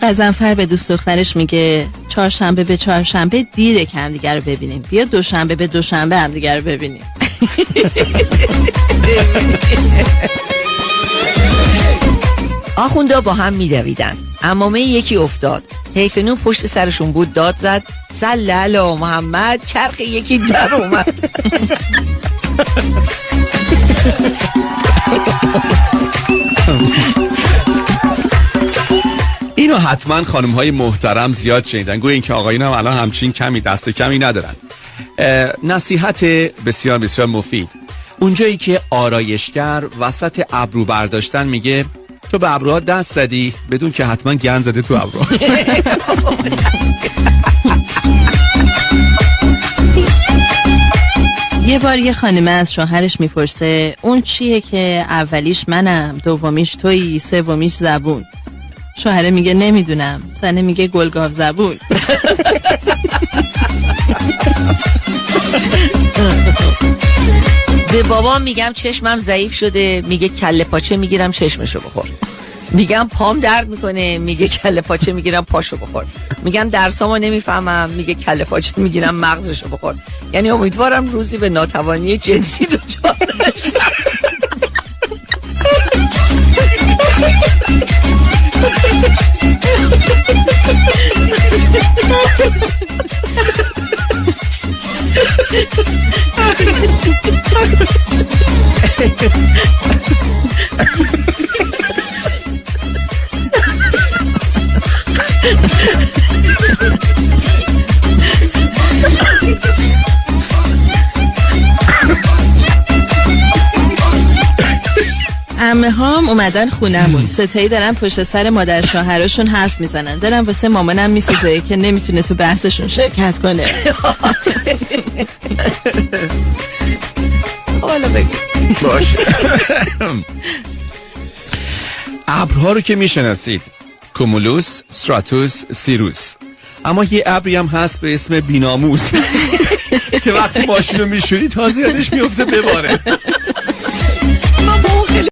غضنفر به دوست دخترش میگه چهارشنبه به چهارشنبه دیره که همدیگه رو ببینیم، بیا دوشنبه به دوشنبه همدیگه رو ببینیم. آخوندا با هم میدویدن، عمامه یکی افتاد، حیفنو پشت سرشون بود، داد زد صلی علی محمد، چرخ یکی در اومد. اینو حتما خانم های محترم زیاد شنیدن، گویا اینکه آقایون هم الان همچین کمی دست کمی ندارن. نصیحت بسیار بسیار مفید. اونجایی که آرایشگر وسط ابرو برداشتن میگه تو به ابروها دست زدی بدون که حتما گند زده تو ابروها. یه بار یه خانمه از شوهرش میپرسه اون چیه که اولیش منم، دومیش تویی، سومیش زبون؟ شوهره میگه نمیدونم. زنه میگه گلگاو زبون. به بابام میگم چشمم ضعیف شده، میگه کله پاچه میگیرم چشمشو بخور. میگم پام درد میکنه، میگه کله پاچه میگیرم پاشو بخور. میگم درسامو نمیفهمم، میگه کله پاچه میگیرم مغزشو بخور. یعنی امیدوارم روزی به ناتوانی جنسی دچار نشم. عمه هام اومدن خونمون، ستایی دارن پشت سر مادر شوهرشون حرف میزنن. دلم واسه مامانم میسوزه که نمیتونه تو بحثشون شرکت کنه. حالا بگو باشه. ابرها رو که میشناسید، کومولوس، استراتوس، سیروس. اما یه ابری هم هست به اسم بیناموس که وقتی ماشین رو میشوری تازه یادش میفته بباره.